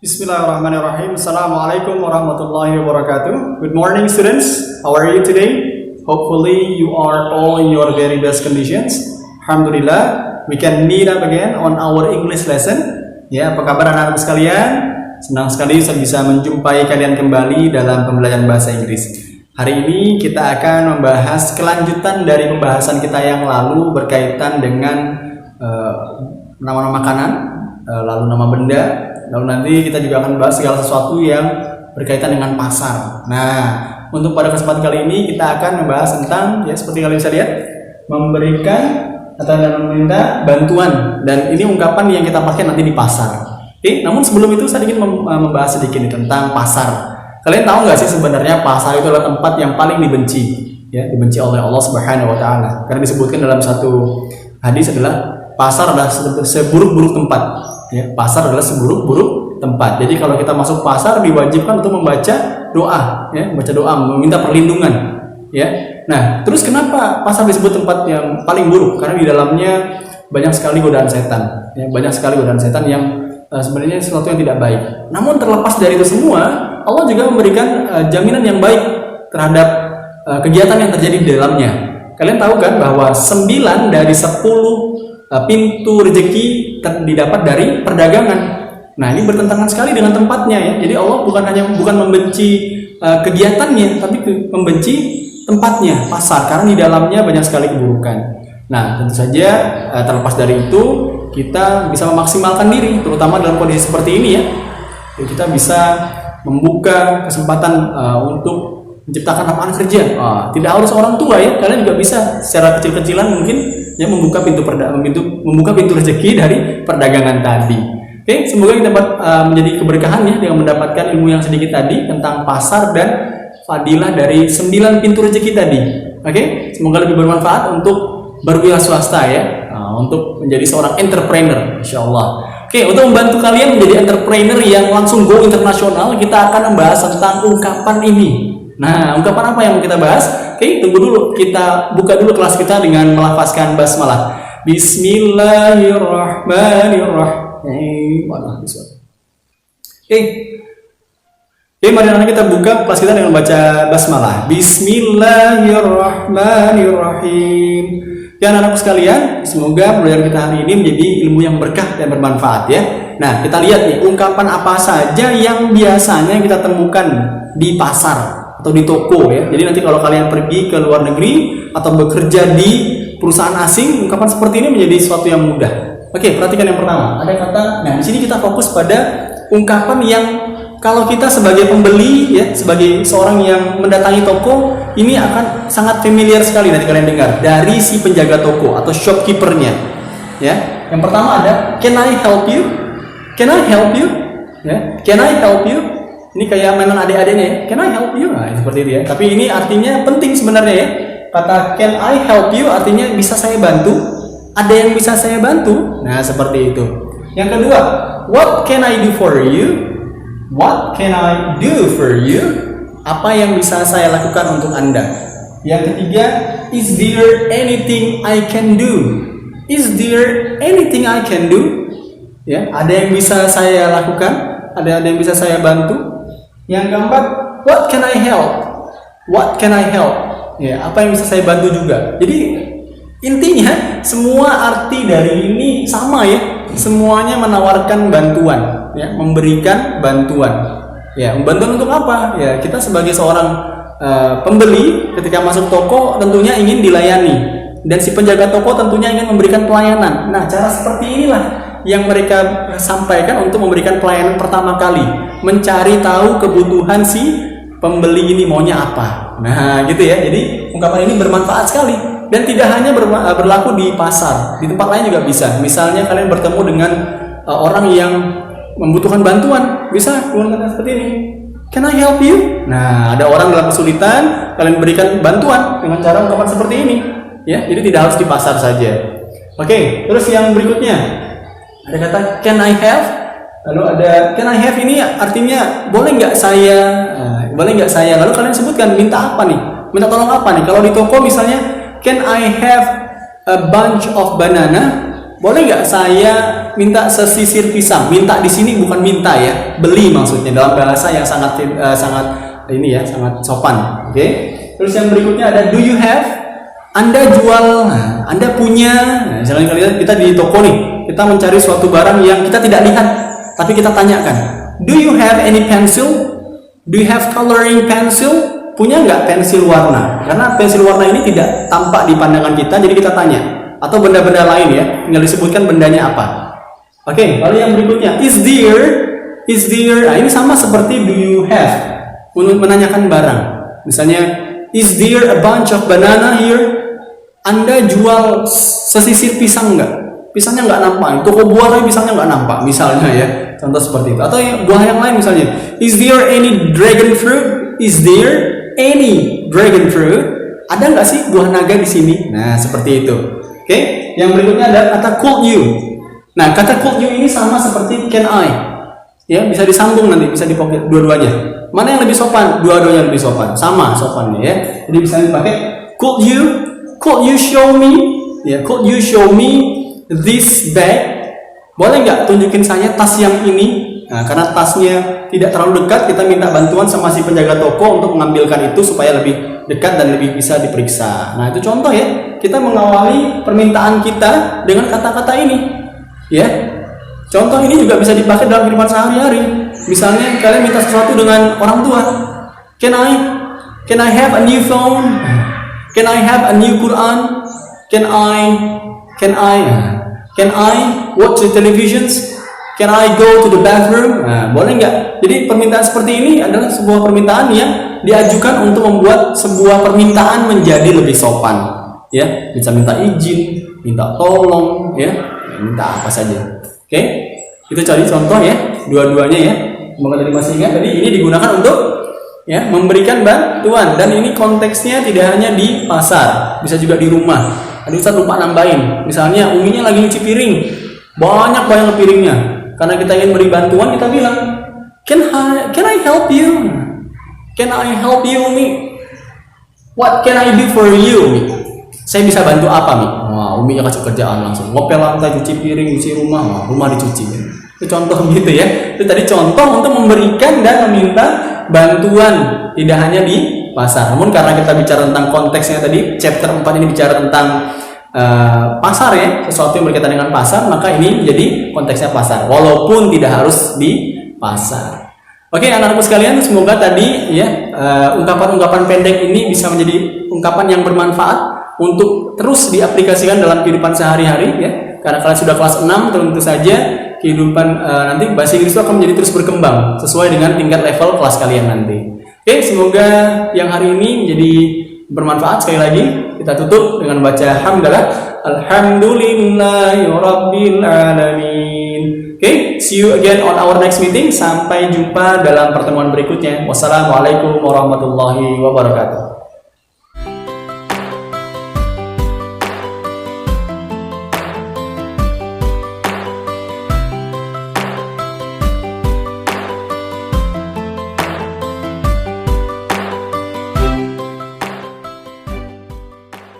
Bismillahirrahmanirrahim. Assalamualaikum warahmatullahi wabarakatuh. Good morning, students. How are you today? Hopefully you are all in your very best conditions. Alhamdulillah, we can meet up again on our English lesson. Ya, apa kabar anak-anak sekalian? Senang sekali saya bisa menjumpai kalian kembali dalam pembelajaran bahasa Inggris. Hari ini kita akan membahas kelanjutan dari pembahasan kita yang lalu berkaitan dengan nama-nama makanan, lalu nama benda. Lalu nanti kita juga akan bahas segala sesuatu yang berkaitan dengan pasar. Nah, untuk pada kesempatan kali ini kita akan membahas tentang, ya seperti kalian bisa lihat, memberikan atau meminta bantuan. Dan ini ungkapan yang kita pakai nanti di pasar. Oke, namun sebelum itu saya ingin membahas sedikit nih tentang pasar. Kalian tahu nggak sih sebenarnya pasar itu adalah tempat yang paling dibenci, ya dibenci oleh Allah Subhanahu Wa Taala. Karena disebutkan dalam satu hadis adalah pasar adalah seburuk-buruk tempat. Ya, pasar adalah seburuk-buruk tempat. Jadi kalau kita masuk pasar diwajibkan untuk membaca doa, ya, membaca doa, meminta perlindungan, ya. Nah, terus kenapa pasar disebut tempat yang paling buruk? Karena di dalamnya banyak sekali godaan setan, ya, banyak sekali godaan setan yang sebenarnya sesuatu yang tidak baik. Namun terlepas dari itu semua, Allah juga memberikan jaminan yang baik terhadap kegiatan yang terjadi di dalamnya. Kalian tahu kan bahwa 9 dari 10 pintu rezeki didapat dari perdagangan. Nah, ini bertentangan sekali dengan tempatnya, ya. Jadi Allah bukan membenci kegiatannya, tapi membenci tempatnya, pasar, karena di dalamnya banyak sekali keburukan. Nah, tentu saja terlepas dari itu kita bisa memaksimalkan diri, terutama dalam kondisi seperti ini, ya. Jadi kita bisa membuka kesempatan untuk menciptakan lapangan kerja. Tidak harus orang tua, ya. Kalian juga bisa secara kecil-kecilan mungkin ya membuka pintu rezeki dari perdagangan tadi. Oke, semoga kita dapat menjadi keberkahan, ya, dengan mendapatkan ilmu yang sedikit tadi tentang pasar dan fadilah dari 9 pintu rezeki tadi. Oke, semoga lebih bermanfaat untuk berwira swasta, ya, untuk menjadi seorang entrepreneur, insyaallah. Oke, untuk membantu kalian menjadi entrepreneur yang langsung go internasional, kita akan membahas tentang ungkapan ini. Nah, ungkapan apa yang mau kita bahas? Oke, tunggu dulu. Kita buka dulu kelas kita dengan melafazkan basmalah. Bismillahirrahmanirrahim. Oke, mari kita buka kelas kita dengan baca basmalah. Bismillahirrahmanirrahim. Ya, anak-anakku sekalian, semoga pembelajaran kita hari ini menjadi ilmu yang berkah dan bermanfaat, ya. Nah, kita lihat nih ungkapan apa saja yang biasanya kita temukan di pasar atau di toko, ya. Jadi nanti kalau kalian pergi ke luar negeri atau bekerja di perusahaan asing, ungkapan seperti ini menjadi sesuatu yang mudah. Oke, perhatikan yang pertama. Ada kata, nah di sini kita fokus pada ungkapan yang kalau kita sebagai pembeli, ya, sebagai seorang yang mendatangi toko, ini akan sangat familiar sekali nanti kalian dengar dari si penjaga toko atau shopkeepernya, ya. Yang pertama ada, can I help you? Can I help you? Ya, can I help you? Ini kayak mainan adik-adiknya, ya. Can I help you? Nah, seperti itu, ya. Tapi ini artinya penting sebenarnya, ya. Kata can I help you artinya bisa saya bantu. Ada yang bisa saya bantu. Nah, seperti itu. Yang kedua, what can I do for you? What can I do for you? Apa yang bisa saya lakukan untuk Anda? Yang ketiga, is there anything I can do? Is there anything I can do? Ya, ada yang bisa saya lakukan? Ada yang bisa saya bantu? Yang keempat, what can I help? What can I help? Ya, apa yang bisa saya bantu juga. Jadi intinya semua arti dari ini sama, ya. Semuanya menawarkan bantuan, ya, memberikan bantuan. Ya, bantuan untuk apa? Ya, kita sebagai seorang pembeli ketika masuk toko tentunya ingin dilayani, dan si penjaga toko tentunya ingin memberikan pelayanan. Nah, cara seperti inilah yang mereka sampaikan untuk memberikan pelayanan pertama kali, mencari tahu kebutuhan si pembeli ini maunya apa. Nah, gitu, ya. Jadi ungkapan ini bermanfaat sekali dan tidak hanya berlaku di pasar, di tempat lain juga bisa. Misalnya kalian bertemu dengan orang yang membutuhkan bantuan, bisa menggunakan seperti ini. Can I help you? Nah, ada orang dalam kesulitan, kalian berikan bantuan dengan cara ungkapan seperti ini, ya. Jadi tidak harus di pasar saja. Oke, terus yang berikutnya ada kata can I have, lalu ada can I have ini artinya boleh nggak saya, lalu kalian sebutkan minta apa nih, minta tolong apa nih. Kalau di toko misalnya can I have a bunch of banana, boleh nggak saya minta sesisir pisang? Minta di sini bukan minta ya, beli maksudnya dalam bahasa yang sangat ini ya, sangat sopan. Oke. Terus yang berikutnya ada do you have? Anda jual, Anda punya. Nah, misalnya kita di toko nih, kita mencari suatu barang yang kita tidak lihat, tapi kita tanyakan, do you have any pencil? Do you have coloring pencil? Punya nggak pensil warna? Karena pensil warna ini tidak tampak di pandangan kita, jadi kita tanya. Atau benda-benda lain ya, tinggal disebutkan bendanya apa. Oke, lalu yang berikutnya, is there? Nah, ini sama seperti do you have, menanyakan barang. Misalnya, is there a bunch of banana here? Anda jual sesisir pisang nggak? Pisangnya nggak nampak. Toko buah tapi pisangnya nggak nampak, misalnya ya. Contoh seperti itu. Atau buah yang lain misalnya, is there any dragon fruit? Is there any dragon fruit? Ada nggak sih buah naga di sini? Nah, seperti itu. Oke. Yang berikutnya ada kata could you. Nah, kata could you ini sama seperti can I. Ya, bisa disambung nanti, bisa dipakai dua-duanya. Mana yang lebih sopan? Dua-duanya lebih sopan. Sama sopannya ya. Jadi bisa dipakai could you show me? Ya, could you show me this bag? Boleh nggak tunjukin saya tas yang ini? Nah, karena tasnya tidak terlalu dekat, kita minta bantuan sama si penjaga toko untuk mengambilkan itu supaya lebih dekat dan lebih bisa diperiksa. Nah, itu contoh ya, kita mengawali permintaan kita dengan kata-kata ini. Ya, contoh ini juga bisa dipakai dalam kehidupan sehari-hari. Misalnya kalian minta sesuatu dengan orang tua, can I have a new phone? Can I have a new Quran? Can I watch the televisions? Can I go to the bathroom? Nah, boleh nggak? Jadi permintaan seperti ini adalah sebuah permintaan yang diajukan untuk membuat sebuah permintaan menjadi lebih sopan. Ya, bisa minta izin, minta tolong, ya, minta apa saja. Oke, itu cari contoh ya, dua-duanya ya. Semoga tadi masih ingat. Tadi ini digunakan untuk ya memberikan bantuan, dan ini konteksnya tidak hanya di pasar, bisa juga di rumah. Tadi Ustaz lupa nambahin, misalnya Uminya lagi nyuci piring, banyak piringnya. Karena kita ingin beri bantuan, kita bilang, can I help you? Can I help you, Umi? What can I do for you, Umi? Saya bisa bantu apa, Mi? Wah, Uminya kasih kerjaan langsung, ngopel lantai, cuci piring, cuci rumah, wah, rumah dicuci. Itu contoh gitu ya. Itu tadi contoh untuk memberikan dan meminta bantuan, tidak hanya di pasar. Namun karena kita bicara tentang konteksnya tadi, chapter 4 ini bicara tentang pasar ya, sesuatu yang berkaitan dengan pasar, maka ini jadi konteksnya pasar, walaupun tidak harus di pasar. Oke, anak-anakku sekalian, semoga tadi ya ungkapan-ungkapan pendek ini bisa menjadi ungkapan yang bermanfaat untuk terus diaplikasikan dalam kehidupan sehari-hari ya. Karena kalian sudah kelas 6, tentu saja kehidupan nanti bahasa Inggris itu akan menjadi terus berkembang sesuai dengan tingkat level kelas kalian nanti. Oke, semoga yang hari ini menjadi bermanfaat. Sekali lagi kita tutup dengan baca hamdalah, alhamdulillahirabbil alamin. Okay, see you again on our next meeting. Sampai jumpa dalam pertemuan berikutnya. Wassalamualaikum warahmatullahi wabarakatuh.